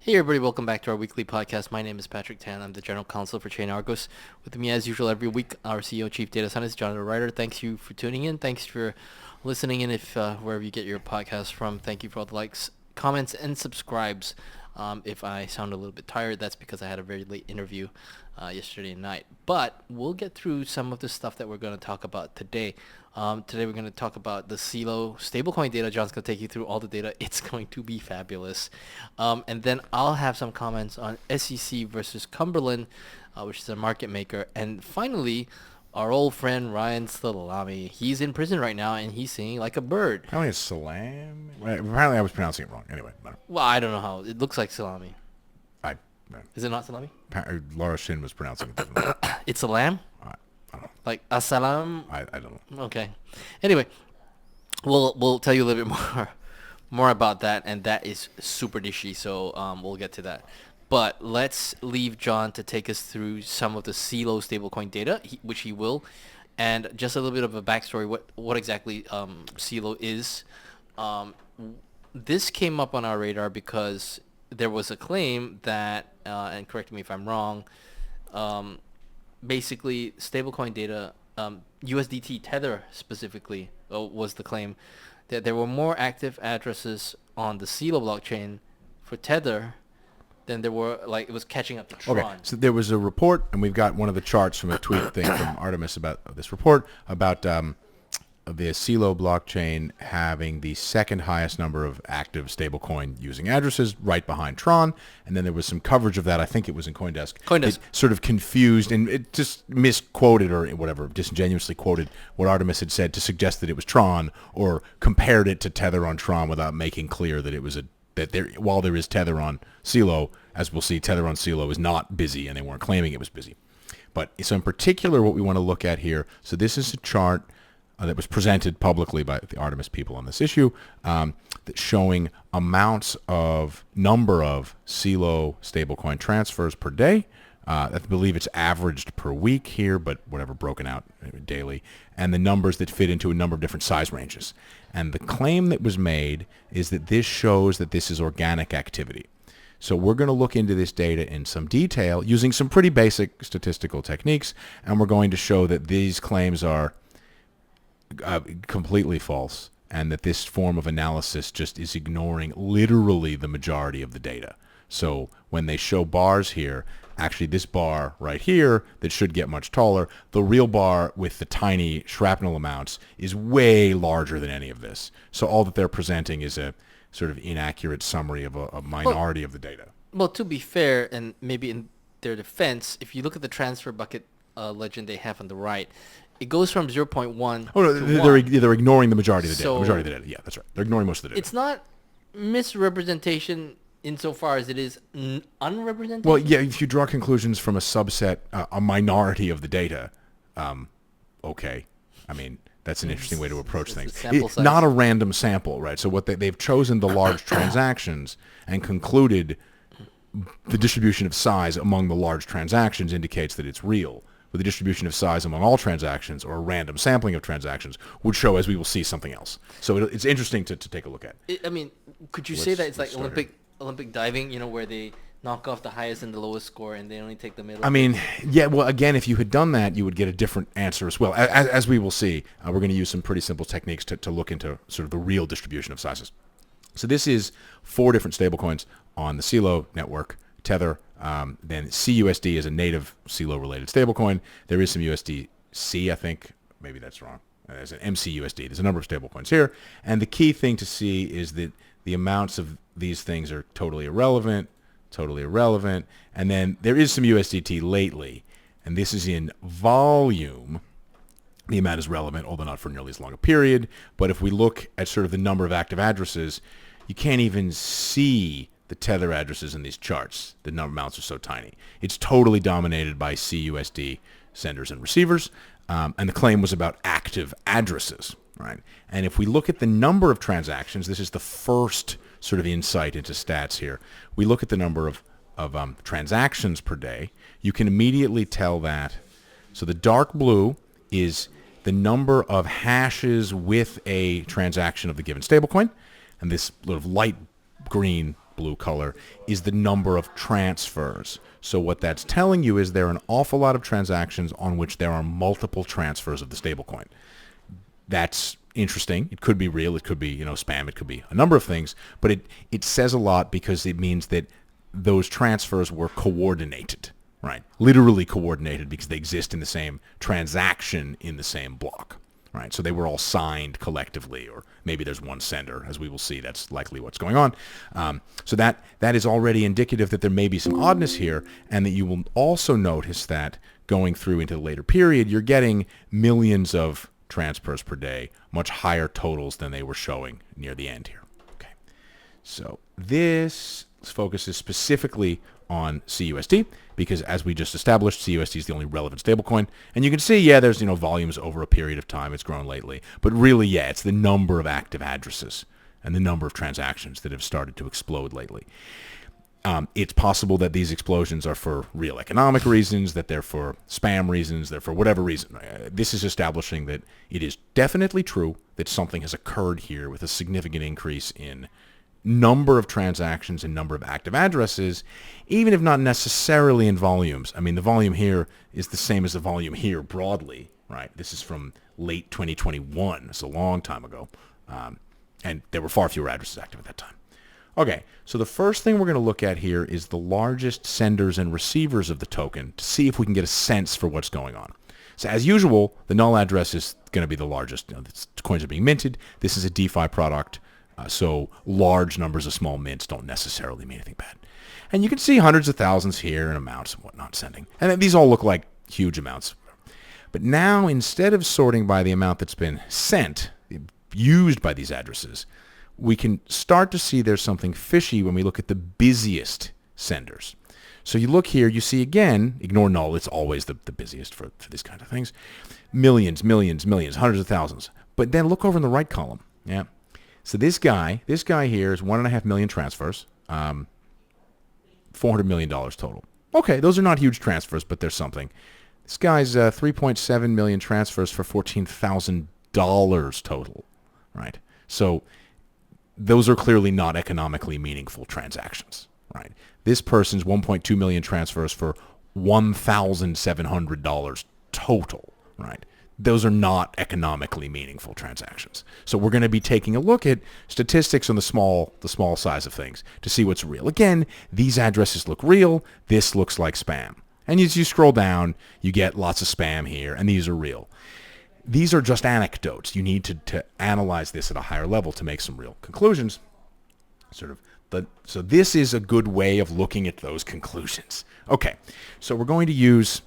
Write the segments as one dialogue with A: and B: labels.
A: Hey everybody, welcome back to our weekly podcast. My name is Patrick Tan. I'm the General Counsel for ChainArgos. With me as usual every week, our CEO Chief Data Scientist, Jonathan Reiter. Thanks you for tuning in. Thanks for listening in if wherever you get your podcast from. Thank you for all the likes, comments, and subscribes. If I sound a little bit tired, that's because I had a very late interview yesterday night. But we'll get through some of the stuff that we're going to talk about today. Today we're going to talk about the Celo stablecoin data. John's going to take you through all the data. It's going to be fabulous. And then I'll have some comments on SEC versus Cumberland, which is a market maker. And finally, our old friend Ryan Salame. He's in prison right now, and he's singing like a bird.
B: Apparently it's Salame. Apparently I was pronouncing it wrong. Anyway, no.
A: Well, I don't know how. It looks like salami.
B: No.
A: Is it not salami?
B: Laura Shin was pronouncing it differently.
A: It's a lamb?
B: I don't know.
A: Like asalam?
B: I don't know.
A: Okay. Anyway, we'll tell you a little bit more about that, and that is super dishy, so we'll get to that. But let's leave John to take us through some of the Celo stablecoin data, which he will, and just a little bit of a backstory, what exactly Celo is. This came up on our radar because there was a claim that, and correct me if I'm wrong, basically stablecoin data, USDT Tether specifically was the claim, that there were more active addresses on the Celo blockchain for Tether than there were, like it was catching up to Tron.
B: Okay, so there was a report, and we've got one of the charts from a tweet thing from Artemis about this report, about the Celo blockchain having the second highest number of active stablecoin using addresses, right behind Tron. And then there was some coverage of that. I think it was in CoinDesk. It sort of confused, and it just misquoted or whatever, disingenuously quoted what Artemis had said to suggest that it was Tron, or compared it to Tether on Tron without making clear that it was while there is Tether on Celo, as we'll see, Tether on Celo is not busy, and they weren't claiming it was busy. But so in particular, what we want to look at here, so this is a chart that was presented publicly by the Artemis people on this issue, that's showing number of Celo stablecoin transfers per day. I believe it's averaged per week here, but whatever, broken out daily, and the numbers that fit into a number of different size ranges. And the claim that was made is that this shows that this is organic activity. So we're going to look into this data in some detail using some pretty basic statistical techniques, and we're going to show that these claims are completely false, and that this form of analysis just is ignoring literally the majority of the data. So when they show bars here, actually this bar right here that should get much taller, the real bar with the tiny shrapnel amounts is way larger than any of this. So all that they're presenting is a sort of inaccurate summary of a minority of the data.
A: Well, to be fair, and maybe in their defense, if you look at the transfer bucket legend they have on the right, it goes from 0.1
B: Oh, no,
A: to
B: they're ignoring the majority of the data.
A: So
B: The majority of the data. Yeah, that's right. They're ignoring most of the data.
A: it's not misrepresentation insofar as it is unrepresentation.
B: Well, yeah, if you draw conclusions from a subset, a minority of the data, okay. I mean, that's an interesting way to approach
A: It's a
B: things.
A: sample size.
B: Not a random sample, right? So what they've chosen the large transactions and concluded the distribution of size among the large transactions indicates that it's real. But the distribution of size among all transactions, or a random sampling of transactions, would show, as we will see, something else. So it's interesting to take a look at.
A: I mean, could you say that it's like
B: let's start
A: Olympic diving, where they knock off the highest and the lowest score and they only take the middle?
B: I mean, yeah, well, again, if you had done that, you would get a different answer as well. As we will see, we're going to use some pretty simple techniques to look into sort of the real distribution of sizes. So this is 4 different stablecoins on the Celo network. Tether, then CUSD is a native Celo-related stablecoin. There is some USDC, I think. Maybe that's wrong. There's an MCUSD. There's a number of stablecoins here. And the key thing to see is that the amounts of these things are totally irrelevant. And then there is some USDT lately, and this is in volume. The amount is relevant, although not for nearly as long a period. But if we look at sort of the number of active addresses, you can't even see the Tether addresses in these charts. The number amounts are so tiny. It's totally dominated by CUSD senders and receivers, and the claim was about active addresses, right? And if we look at the number of transactions, this is the first sort of insight into stats here. We look at the number of transactions per day. You can immediately tell that. So the dark blue is the number of hashes with a transaction of the given stablecoin, and this sort of light green blue color, is the number of transfers. So what that's telling you is there are an awful lot of transactions on which there are multiple transfers of the stablecoin. That's interesting. It could be real. It could be, spam. It could be a number of things. But it says a lot because it means that those transfers were coordinated, right? Literally coordinated because they exist in the same transaction in the same block, right? So they were all signed collectively, or maybe there's one sender, as we will see. That's likely what's going on. So that is already indicative that there may be some oddness here, and that you will also notice that going through into the later period, you're getting millions of transfers per day, much higher totals than they were showing near the end here. Okay, so this focuses specifically on CUSD because, as we just established, CUSD is the only relevant stablecoin. And you can see, there's volumes over a period of time. It's grown lately, but really, it's the number of active addresses and the number of transactions that have started to explode lately. It's possible that these explosions are for real economic reasons, that they're for spam reasons, they're for whatever reason. This is establishing that it is definitely true that something has occurred here with a significant increase in number of transactions and number of active addresses, even if not necessarily in volumes. I mean, the volume here is the same as the volume here broadly, right? This is from late 2021. It's a long time ago. And there were far fewer addresses active at that time. Okay, so the first thing we're going to look at here is the largest senders and receivers of the token to see if we can get a sense for what's going on. So as usual, the null address is going to be the largest. The coins are being minted. This is a DeFi product, so large numbers of small mints don't necessarily mean anything bad. And you can see hundreds of thousands here and amounts and whatnot sending. And these all look like huge amounts. But now, instead of sorting by the amount that's been sent, used by these addresses, we can start to see there's something fishy when we look at the busiest senders. So you look here, you see again, ignore null, it's always the busiest for these kind of things. Millions, hundreds of thousands. But then look over in the right column. Yeah. So this guy here is 1.5 million transfers, $400 million total. Okay, those are not huge transfers, but there's something. This guy's 3.7 million transfers for $14,000 total, right? So those are clearly not economically meaningful transactions, right? This person's 1.2 million transfers for $1,700 total, right? Those are not economically meaningful transactions. So we're going to be taking a look at statistics on the small size of things to see what's real. Again, these addresses look real. This looks like spam. And as you scroll down, you get lots of spam here, and these are real. These are just anecdotes. You need to analyze this at a higher level to make some real conclusions. So this is a good way of looking at those conclusions. Okay, so we're going to use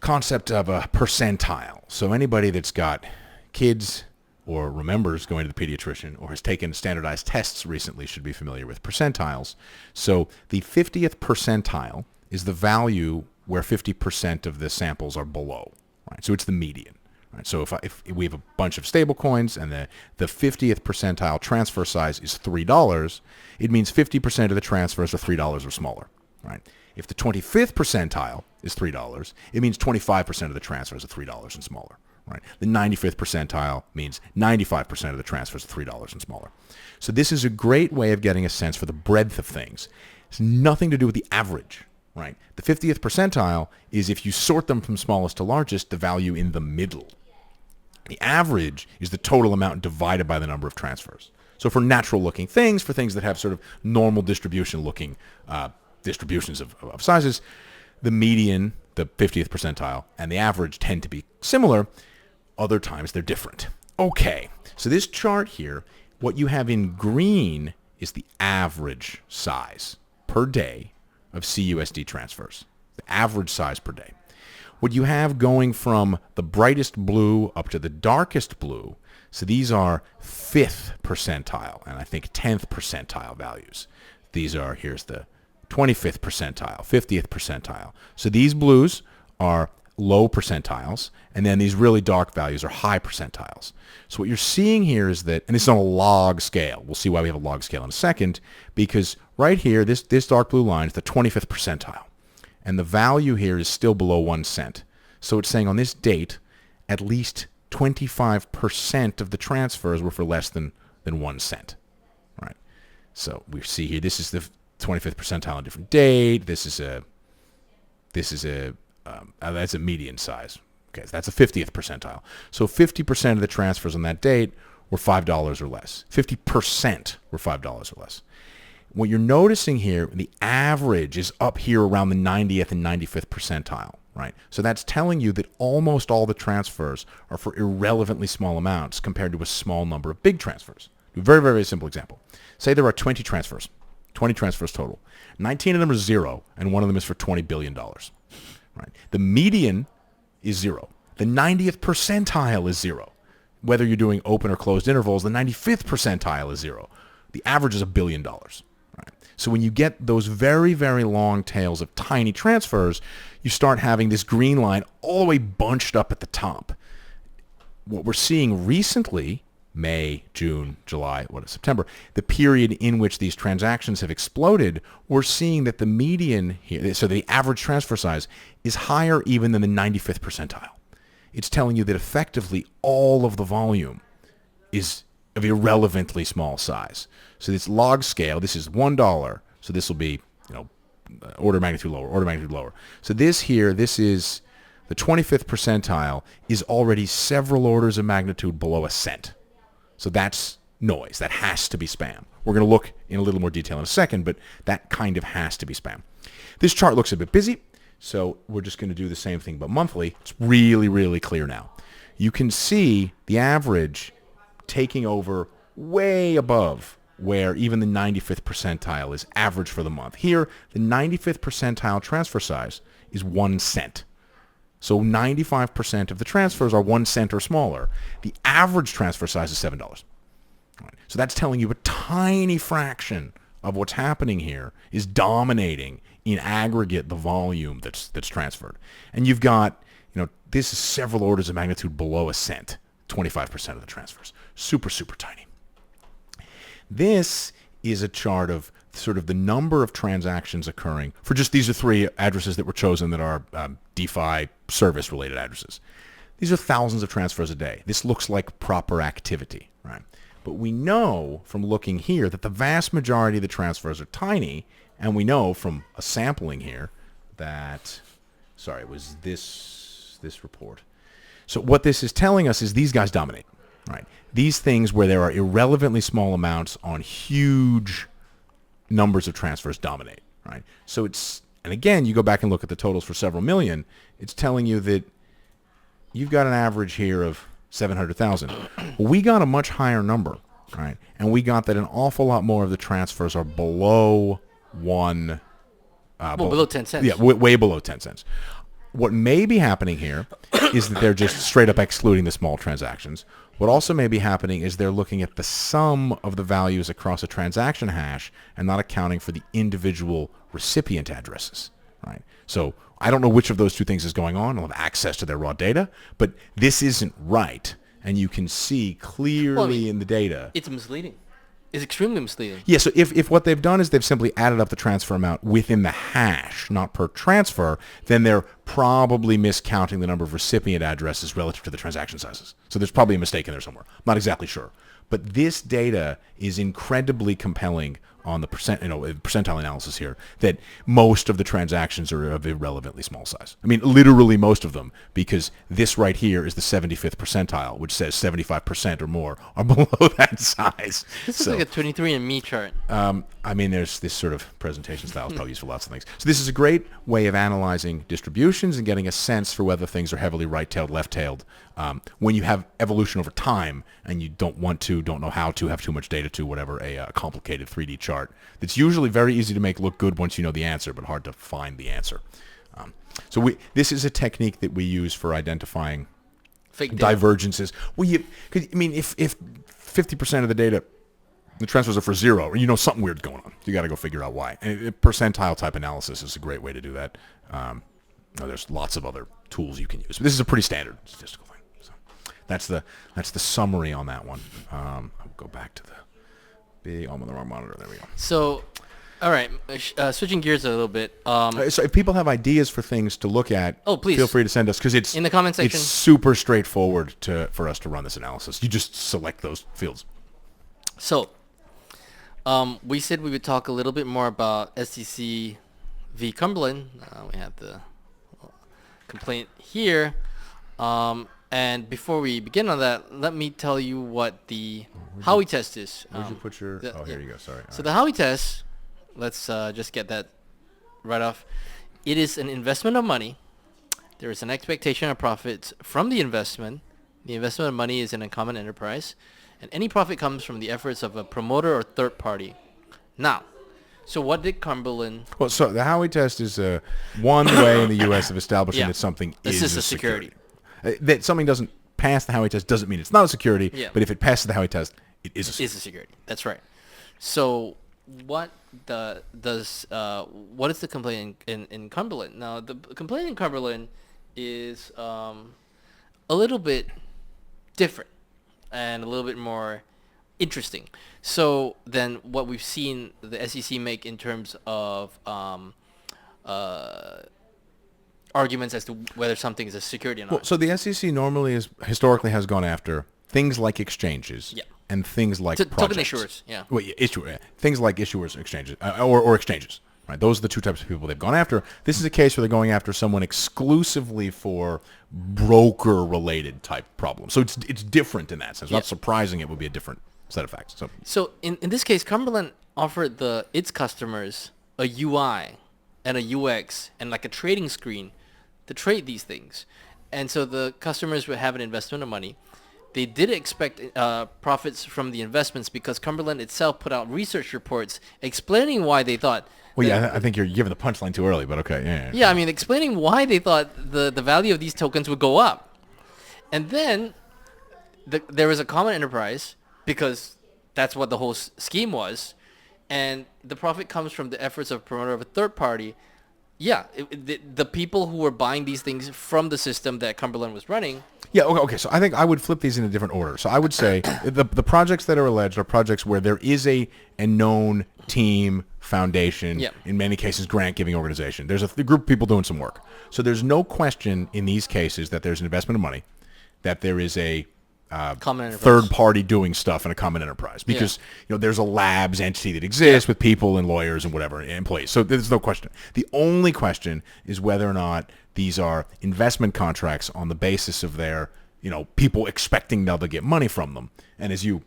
B: concept of a percentile. So anybody that's got kids or remembers going to the pediatrician or has taken standardized tests recently should be familiar with percentiles. So the 50th percentile is the value where 50% of the samples are below, right? So it's the median. Right, so if we have a bunch of stable coins and the 50th percentile transfer size is $3, it means 50% of the transfers are $3 or smaller. Right? If the 25th percentile is $3, it means 25% of the transfers are $3 and smaller. Right? The 95th percentile means 95% of the transfers are $3 and smaller. So this is a great way of getting a sense for the breadth of things. It's nothing to do with the average. Right? The 50th percentile is, if you sort them from smallest to largest, the value in the middle. The average is the total amount divided by the number of transfers. So for natural-looking things, for things that have sort of normal distribution-looking distributions of sizes, the median, the 50th percentile, and the average tend to be similar. Other times they're different. Okay, so this chart here, what you have in green is the average size per day of CUSD transfers, the average size per day. What you have going from the brightest blue up to the darkest blue, so these are 5th percentile and I think 10th percentile values. These are, here's the 25th percentile, 50th percentile. So these blues are low percentiles, and then these really dark values are high percentiles. So what you're seeing here is that, and this is on a log scale. We'll see why we have a log scale in a second, because right here, this dark blue line is the 25th percentile. And the value here is still below 1 cent. So it's saying on this date, at least 25% of the transfers were for less than 1 cent. Right? So we see here, this is the 25th percentile on a different date. That's a median size. Okay, so that's a 50th percentile. So 50% of the transfers on that date were $5 or less. 50% were $5 or less. What you're noticing here, the average is up here around the 90th and 95th percentile, right? So that's telling you that almost all the transfers are for irrelevantly small amounts compared to a small number of big transfers. A very, very simple example. Say there are 20 transfers total. 19 of them are zero, and one of them is for $20 billion, right? The median is zero. The 90th percentile is zero. Whether you're doing open or closed intervals, the 95th percentile is zero. The average is $1 billion. Right? So when you get those very, very long tails of tiny transfers, you start having this green line all the way bunched up at the top. What we're seeing recently, May, June, July, September, the period in which these transactions have exploded, we're seeing that the median here, so the average transfer size, is higher even than the 95th percentile. It's telling you that effectively all of the volume is of irrelevantly small size. So this log scale, this is $1, so this will be, order of magnitude lower. So this is the 25th percentile is already several orders of magnitude below a cent. So that's noise. That has to be spam. We're going to look in a little more detail in a second, but that kind of has to be spam. This chart looks a bit busy, so we're just going to do the same thing but monthly. It's really, really clear now. You can see the average taking over way above where even the 95th percentile is average for the month. Here, the 95th percentile transfer size is 1 cent. So 95% of the transfers are 1 cent or smaller. The average transfer size is $7. Right. So that's telling you a tiny fraction of what's happening here is dominating in aggregate the volume that's transferred. And you've got, this is several orders of magnitude below a cent, 25% of the transfers. Super, super tiny. This is a chart of sort of the number of transactions occurring for just these are 3 addresses that were chosen that are DeFi service related addresses. These are thousands of transfers a day. This looks like proper activity, right? But we know from looking here that the vast majority of the transfers are tiny, and we know from a sampling here that, it was this report. So what this is telling us is these guys dominate, right? These things where there are irrelevantly small amounts on huge numbers of transfers dominate, right? So and again, you go back and look at the totals for several million, it's telling you that you've got an average here of 700,000. We got a much higher number, right? And we got that an awful lot more of the transfers are below
A: below 10 cents.
B: Yeah, way below 10 cents. What may be happening here is that they're just straight up excluding the small transactions. What also may be happening is they're looking at the sum of the values across a transaction hash and not accounting for the individual recipient addresses, right? So I don't know which of those two things is going on. I don't have access to their raw data, but this isn't right. And you can see clearly in the data.
A: It's misleading. It's extremely misleading.
B: Yeah, so if what they've done is they've simply added up the transfer amount within the hash, not per transfer, then they're probably miscounting the number of recipient addresses relative to the transaction sizes. So there's probably a mistake in there somewhere. I'm not exactly sure. But this data is incredibly compelling on the percentile analysis here, that most of the transactions are of irrelevantly small size. I mean, literally most of them, because this right here is the 75th percentile, which says 75% or more are below that size.
A: This is like a 23andMe chart.
B: I mean, there's this sort of presentation style is probably used for lots of things. So this is a great way of analyzing distributions and getting a sense for whether things are heavily right-tailed, left-tailed. When you have evolution over time and you don't know how to, have too much data to, whatever, a complicated 3D chart that's usually very easy to make look good once you know the answer, but hard to find the answer. So this is a technique that we use for identifying
A: Fake
B: divergences. Well, if 50% of the data, the transfers are for zero, something weird's going on. You got to go figure out why. And percentile type analysis is a great way to do that. There's lots of other tools you can use, but this is a pretty standard statistical thing. So that's the summary on that one. I'll go back to the big. I'm on the wrong monitor. There we go.
A: So, all right, switching gears a little bit.
B: So if people have ideas for things to look at,
A: please
B: feel free to send us, because it's
A: in the comment section.
B: It's super straightforward for us to run this analysis. You just select those fields.
A: So, We said we would talk a little bit more about SEC v. Cumberland. We have the complaint here. And before we begin on that, let me tell you what the Howey test is.
B: Where'd you put your...
A: the-
B: oh, here
A: yeah.
B: you go. Sorry.
A: So the Howey test, let's just get that right off. It is an investment of money. There is an expectation of profits from the investment. The investment of money is in a common enterprise, and any profit comes from the efforts of a promoter or third party. Now, so what did Cumberland...
B: Well, so the Howey test is one way in the U.S. of establishing
A: Yeah.
B: that something
A: This
B: is
A: is
B: a
A: a security.
B: That something doesn't pass the Howey test doesn't mean it's not a security,
A: Yeah.
B: but if it passes the Howey test, it is a security.
A: Is a security. That's right. So what what is the complaint in Cumberland? Now, the complaint in Cumberland is a little bit different and a little bit more interesting. So then what we've seen the SEC make in terms of arguments as to whether something is a security or not.
B: Well, so the SEC normally historically has gone after things like exchanges
A: Yeah.
B: and things like
A: Token
B: projects.
A: issuers, yeah.
B: Well, things like issuers, exchanges, or exchanges. Right, those are the two types of people they've gone after. This is a case where they're going after someone exclusively for broker-related type problems. So it's different in that sense.
A: Yeah.
B: Not surprising it would be a different set of facts.
A: So in this case, Cumberland offered its customers a UI and a UX and like a trading screen to trade these things. And so the customers would have an investment of money. They did expect profits from the investments because Cumberland itself put out research reports explaining why they thought...
B: Well, yeah, I think you're giving the punchline too early, but okay. Yeah.
A: Yeah, I mean, explaining why they thought the value of these tokens would go up. And then there was a common enterprise because that's what the whole scheme was. And the profit comes from the efforts of a promoter of a third party. Yeah, the people who were buying these things from the system that Cumberland was running.
B: Yeah, okay. So I think I would flip these in a different order. So I would say the projects that are alleged are projects where there is a known team, foundation,
A: Yeah.
B: in many cases grant-giving organization. There's a group of people doing some work. So there's no question in these cases that there's an investment of money, that there is a
A: Common enterprise.
B: third party doing stuff in a common enterprise because there's a labs entity that exists with people and lawyers and whatever employees. So there's no question. The only question is whether or not these are investment contracts on the basis of their people expecting they'll get money from them. And as you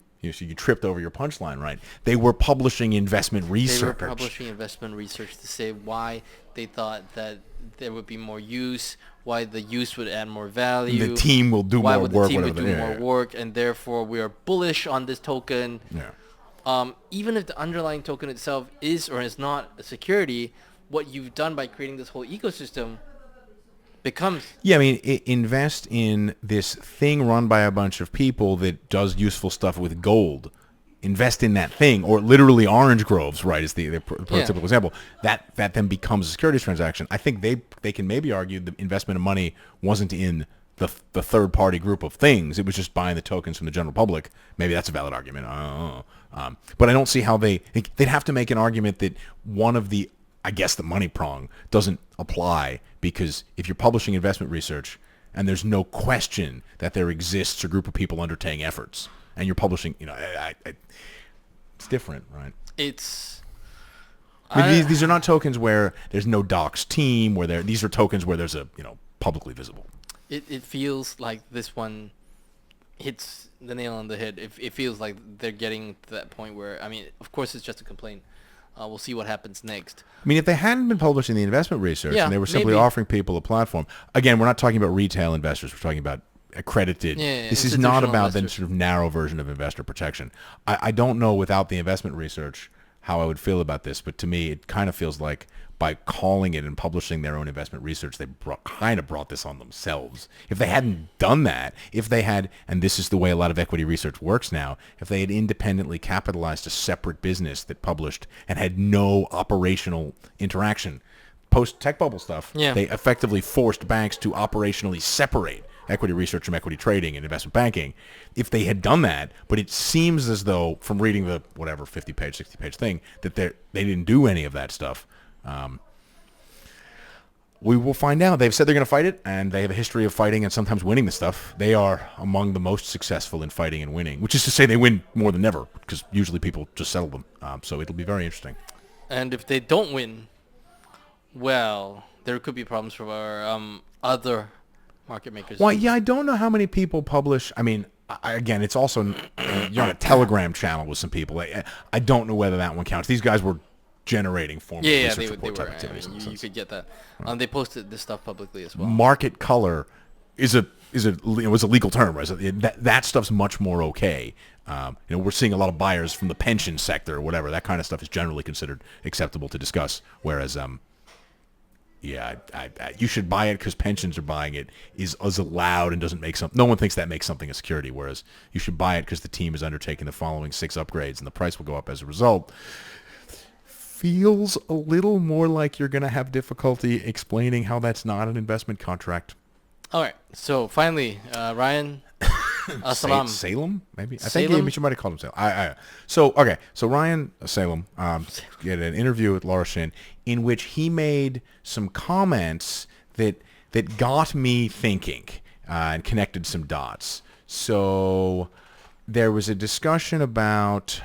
B: tripped over your punchline, right? They were publishing investment research.
A: They were publishing investment research to say why they thought that there would be more use, why the use would add more value.
B: The team will do more work.
A: Why would the team would
B: whatever.
A: do more work, and therefore we are bullish on this token.
B: Yeah.
A: Even if the underlying token itself is or is not a security, what you've done by creating this whole ecosystem becomes...
B: Yeah, I mean, invest in this thing run by a bunch of people that does useful stuff with gold. Invest in that thing, or literally orange groves, right, is the prototypical example. That then becomes a securities transaction. I think they can maybe argue the investment of money wasn't in the third-party group of things. It was just buying the tokens from the general public. Maybe that's a valid argument. I don't know. But I don't see how they'd have to make an argument that one of the, I guess, the money prong doesn't apply, because if you're publishing investment research and there's no question that there exists a group of people undertaking efforts, and you're publishing, it's different, right?
A: It's...
B: These are not tokens where there's no docs team, these are tokens where there's a, publicly visible.
A: It feels like this one hits the nail on the head. It feels like they're getting to that point where, I mean, of course it's just a complaint. We'll see what happens next.
B: I mean, if they hadn't been publishing the investment research and they were simply
A: maybe.
B: offering people a platform, again, we're not talking about retail investors. We're talking about accredited. This is not about the sort of narrow version of investor protection. I don't know without the investment research how I would feel about this, but to me, it kind of feels like by calling it and publishing their own investment research, they kind of brought this on themselves. If they hadn't done that, if they had, and this is the way a lot of equity research works now, if they had independently capitalized a separate business that published and had no operational interaction, post-tech bubble stuff, they effectively forced banks to operationally separate equity research from equity trading and investment banking. If they had done that, but it seems as though, from reading the, 50-page, 60-page thing, that they didn't do any of that stuff. We will find out. They've said they're going to fight it, and they have a history of fighting and sometimes winning the stuff. They are among the most successful in fighting and winning, which is to say they win more than ever, because usually people just settle them. So it'll be very interesting.
A: And if they don't win, well, there could be problems for our other market makers.
B: Well, yeah, I don't know how many people publish. I mean, again, it's also, you're on a Telegram channel with some people. I don't know whether that one counts. These guys were generating formal research report type activities.
A: You could get that. They posted this stuff publicly as well.
B: Market color was a legal term, right? So that stuff's much more okay. We're seeing a lot of buyers from the pension sector or whatever. That kind of stuff is generally considered acceptable to discuss. Whereas, you should buy it because pensions are buying it is allowed and doesn't make something. No one thinks that makes something a security. Whereas you should buy it because the team is undertaking the following 6 upgrades and the price will go up as a result. Feels a little more like you're going to have difficulty explaining how that's not an investment contract.
A: All right. So finally, Ryan Salame.
B: Salem, maybe? I
A: Salem?
B: think you might have called him Salem. So Ryan Salame did an interview with Laura Shin in which he made some comments that got me thinking and connected some dots. So there was a discussion about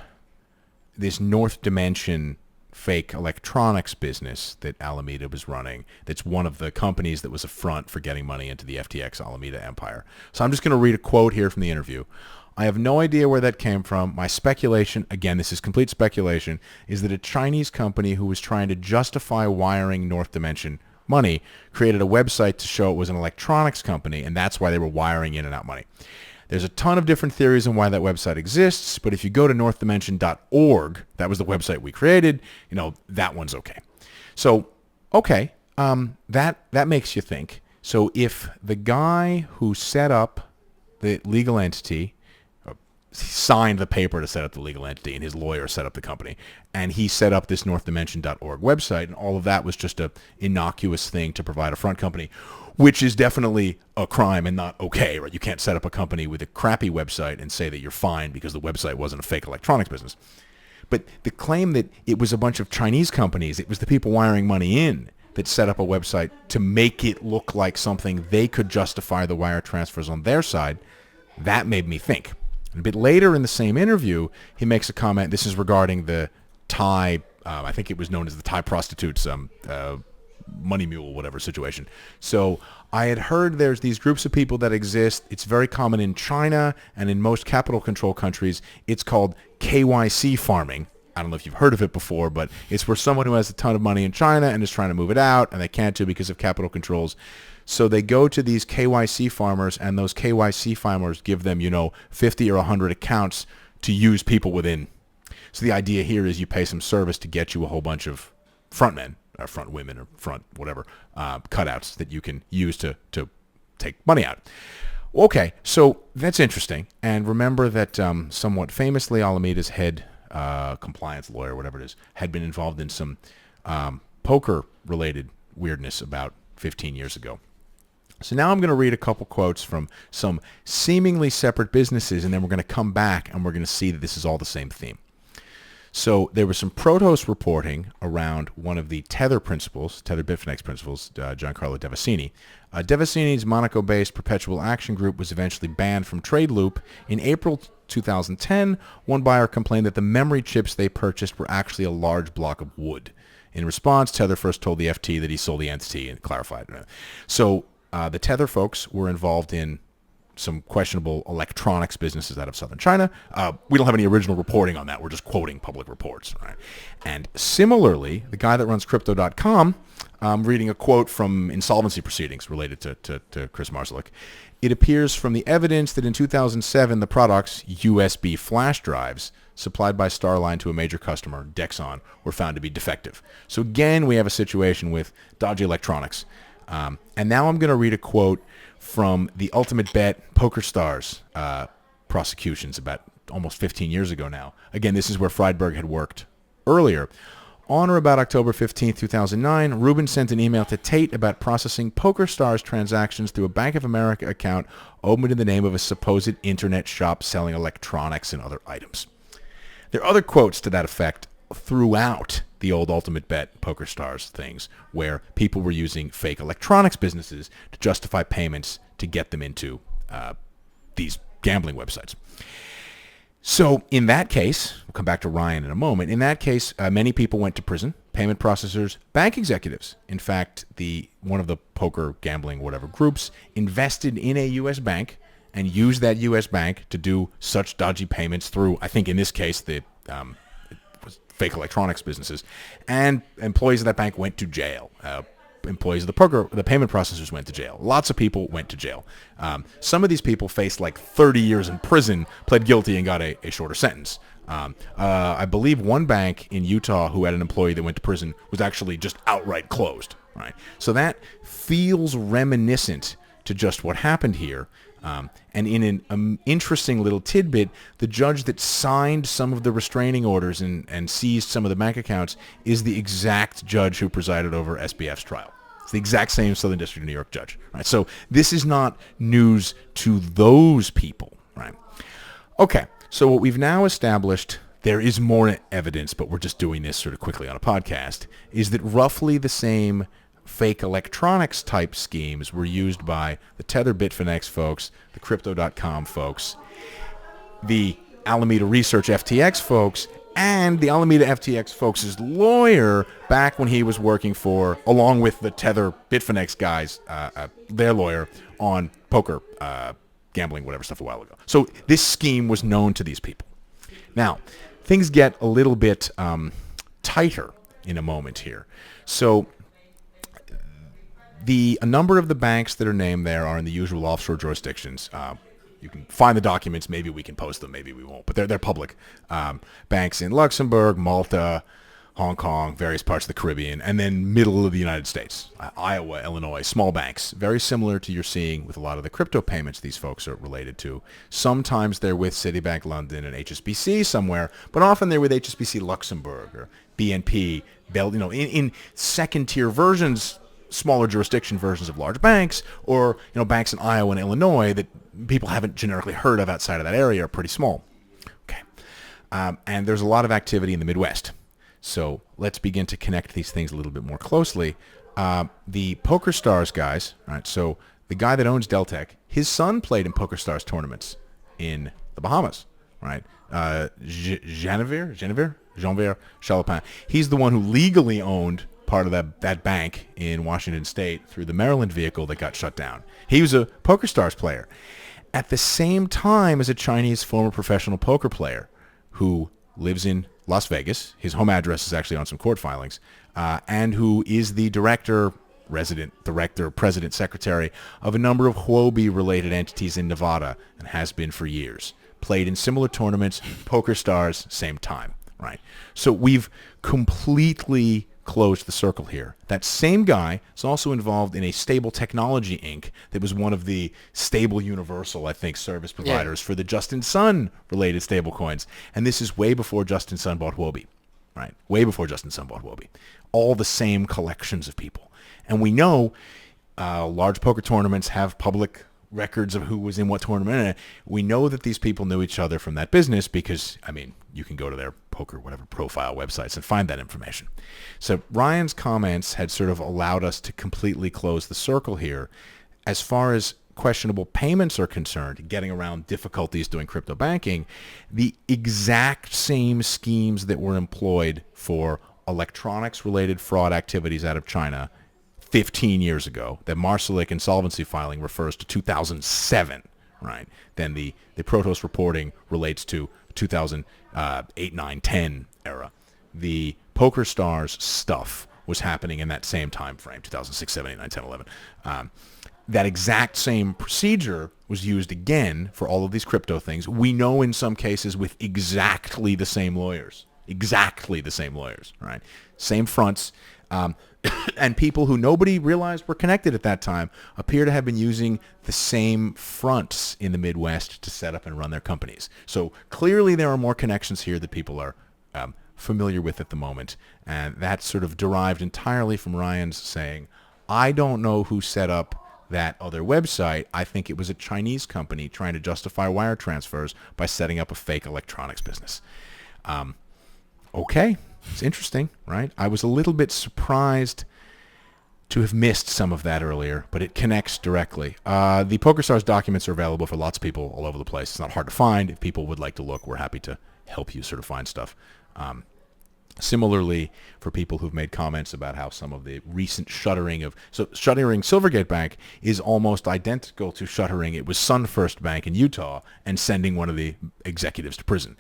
B: this North Dimension fake electronics business that Alameda was running. That's one of the companies that was a front for getting money into the FTX Alameda empire. So I'm just going to read a quote here from the interview. I have no idea where that came from. My speculation, again, this is complete speculation, is that a Chinese company who was trying to justify wiring North Dimension money created a website to show it was an electronics company, and that's why they were wiring in and out money. There's a ton of different theories on why that website exists, but if you go to northdimension.org, that was the website we created, that one's okay. So, okay, that makes you think. So if the guy who set up the legal entity, signed the paper to set up the legal entity, and his lawyer set up the company, and he set up this northdimension.org website, and all of that was just a innocuous thing to provide a front company, which is definitely a crime and not okay, right? You can't set up a company with a crappy website and say that you're fine because the website wasn't a fake electronics business. But the claim that it was a bunch of Chinese companies, it was the people wiring money in that set up a website to make it look like something they could justify the wire transfers on their side, that made me think. And a bit later in the same interview, he makes a comment. This is regarding the Thai, I think it was known as the Thai prostitutes, money mule, whatever situation. So I had heard there's these groups of people that exist. It's very common in China and in most capital control countries. It's called KYC farming. I don't know if you've heard of it before, but it's where someone who has a ton of money in China and is trying to move it out, and they can't do because of capital controls. So they go to these KYC farmers, and those KYC farmers give them, 50 or 100 accounts to use people within. So the idea here is you pay some service to get you a whole bunch of front men, or front women, or front whatever, cutouts that you can use to take money out. Okay, so that's interesting. And remember that somewhat famously, Alameda's head compliance lawyer, whatever it is, had been involved in some poker-related weirdness about 15 years ago. So now I'm going to read a couple quotes from some seemingly separate businesses, and then we're going to come back and we're going to see that this is all the same theme. So there was some Protos reporting around one of the Tether principals, Tether Bitfinex principals, Giancarlo Devasini. Devasini's Monaco-based Perpetual Action Group was eventually banned from TradeLoop. In April 2010, one buyer complained that the memory chips they purchased were actually a large block of wood. In response, Tether first told the FT that he sold the entity and clarified. So the Tether folks were involved in some questionable electronics businesses out of southern China. We don't have any original reporting on that. We're just quoting public reports. Right? And similarly, the guy that runs Crypto.com, I'm reading a quote from insolvency proceedings related to Chris Marszalek. It appears from the evidence that in 2007, the products, USB flash drives, supplied by Starline to a major customer, Dexon, were found to be defective. So again, we have a situation with dodgy electronics. And now I'm going to read a quote from the Ultimate Bet PokerStars prosecutions about almost 15 years ago now. Again, this is where Friedberg had worked earlier. On or about October 15, 2009, Rubin sent an email to Tate about processing PokerStars transactions through a Bank of America account opened in the name of a supposed internet shop selling electronics and other items. There are other quotes to that effect throughout the old Ultimate Bet, Poker Stars things, where people were using fake electronics businesses to justify payments to get them into these gambling websites. So in that case, we'll come back to Ryan in a moment. In that case, many people went to prison, payment processors, bank executives. In fact, one of the poker gambling whatever groups invested in a U.S. bank and used that U.S. bank to do such dodgy payments through, I think in this case, it was fake electronics businesses. And employees of that bank went to jail. Employees of the payment processors went to jail. Lots of people went to jail. Some of these people faced like 30 years in prison, pled guilty, and got a shorter sentence. I believe one bank in Utah who had an employee that went to prison was actually just outright closed. Right? So that feels reminiscent to just what happened here. And in an interesting little tidbit, the judge that signed some of the restraining orders and seized some of the bank accounts is the exact judge who presided over SBF's trial. It's the exact same Southern District of New York judge. Right? So this is not news to those people. Right? Okay, so what we've now established, there is more evidence, but we're just doing this sort of quickly on a podcast, is that roughly the same fake electronics type schemes were used by the Tether Bitfinex folks, the Crypto.com folks, the Alameda Research FTX folks, and the Alameda FTX folks' lawyer back when he was working for, along with the Tether Bitfinex guys, their lawyer on poker, gambling, whatever stuff a while ago. So this scheme was known to these people. Now, things get a little bit tighter in a moment here. So a number of the banks that are named there are in the usual offshore jurisdictions. You can find the documents. Maybe we can post them. Maybe we won't. But they're public. Banks in Luxembourg, Malta, Hong Kong, various parts of the Caribbean, and then middle of the United States, Iowa, Illinois, small banks. Very similar to you're seeing with a lot of the crypto payments these folks are related to. Sometimes they're with Citibank London and HSBC somewhere, but often they're with HSBC Luxembourg or BNP, in second-tier versions, smaller jurisdiction versions of large banks, or banks in Iowa and Illinois that people haven't generically heard of outside of that area are pretty small. Okay, and there's a lot of activity in the Midwest. So let's begin to connect these things a little bit more closely. The Poker Stars guys, right? So the guy that owns Deltec, his son played in Poker Stars tournaments in the Bahamas, right? Jean-Pierre Chalopin. He's the one who legally owned part of that bank in Washington State through the Maryland vehicle that got shut down. He was a Poker Stars player at the same time as a Chinese former professional poker player who lives in Las Vegas. His home address is actually on some court filings, and who is the president, secretary of a number of Huobi-related entities in Nevada and has been for years. Played in similar tournaments, Poker Stars, same time, right? So we've completely closed the circle here. That same guy is also involved in a Stable Technology Inc. that was one of the Stable Universal, I think, service providers for the Justin Sun related stablecoins. And this is way before Justin Sun bought Huobi, right? Way before Justin Sun bought Huobi. All the same collections of people. And we know large poker tournaments have public records of who was in what tournament. We know that these people knew each other from that business because, you can go to their poker, whatever, profile websites and find that information. So Ryan's comments had sort of allowed us to completely close the circle here. As far as questionable payments are concerned, getting around difficulties doing crypto banking, the exact same schemes that were employed for electronics-related fraud activities out of China 15 years ago, that Marsalek insolvency filing refers to 2007, right? Then the Protos reporting relates to 2008, 9, 10 era. The Poker Stars stuff was happening in that same time frame, 2006, 7, 8, 9, 10, 11. That exact same procedure was used again for all of these crypto things. We know in some cases with exactly the same lawyers. Exactly the same lawyers, right? Same fronts. And people who nobody realized were connected at that time appear to have been using the same fronts in the Midwest to set up and run their companies. So clearly there are more connections here that people are familiar with at the moment. And that's sort of derived entirely from Ryan's saying, I don't know who set up that other website. I think it was a Chinese company trying to justify wire transfers by setting up a fake electronics business. Okay. It's interesting, right? I was a little bit surprised to have missed some of that earlier, but it connects directly. The PokerStars documents are available for lots of people all over the place. It's not hard to find. If people would like to look, we're happy to help you sort of find stuff. Similarly, for people who've made comments about how some of the recent shuttering Silvergate Bank is almost identical to shuttering. It was Sunfirst Bank in Utah and sending one of the executives to prison.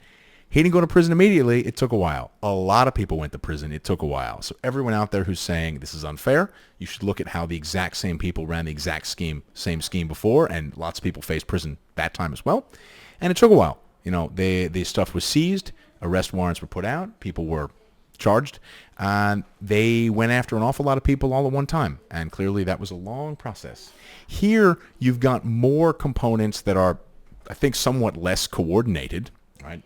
B: He didn't go to prison immediately. It took a while. A lot of people went to prison. It took a while. So everyone out there who's saying this is unfair, you should look at how the exact same people ran the exact same scheme before, and lots of people faced prison that time as well. And it took a while. The stuff was seized. Arrest warrants were put out. People were charged. And they went after an awful lot of people all at one time. And clearly that was a long process. Here you've got more components that are, I think, somewhat less coordinated, right?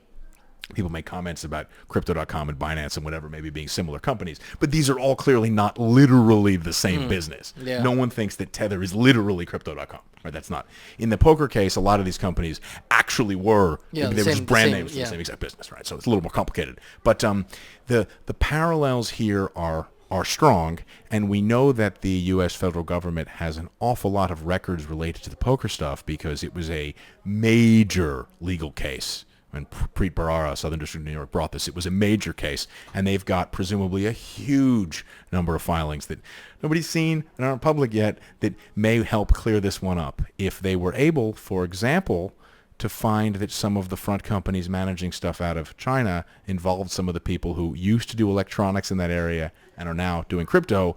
B: People make comments about Crypto.com and Binance and whatever maybe being similar companies, but these are all clearly not literally the same business.
A: Yeah.
B: No one thinks that Tether is literally Crypto.com. Right? That's not. In the poker case, a lot of these companies actually were. They were just brand names for the same exact business, right? So it's a little more complicated. But the parallels here are strong, and we know that the U.S. federal government has an awful lot of records related to the poker stuff because it was a major legal case. When Preet Bharara, Southern District of New York, brought this, it was a major case, and they've got presumably a huge number of filings that nobody's seen and aren't public yet that may help clear this one up. If they were able, for example, to find that some of the front companies managing stuff out of China involved some of the people who used to do electronics in that area and are now doing crypto,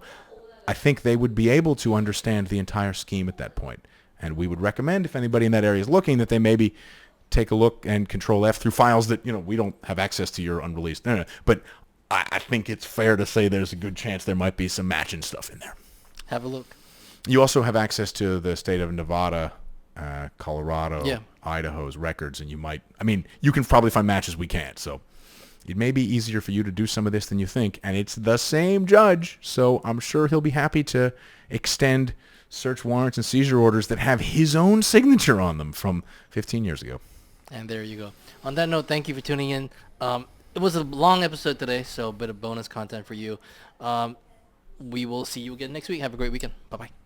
B: I think they would be able to understand the entire scheme at that point. And we would recommend, if anybody in that area is looking, that they maybe take a look and Control F through files that, we don't have access to your unreleased. No. But I think it's fair to say there's a good chance there might be some matching stuff in there.
A: Have a look.
B: You also have access to the state of Nevada, Colorado, Idaho's records, and you can probably find matches we can't. So it may be easier for you to do some of this than you think. And it's the same judge, so I'm sure he'll be happy to extend search warrants and seizure orders that have his own signature on them from 15 years ago.
A: And there you go. On that note, thank you for tuning in. It was a long episode today, so a bit of bonus content for you. We will see you again next week. Have a great weekend. Bye-bye.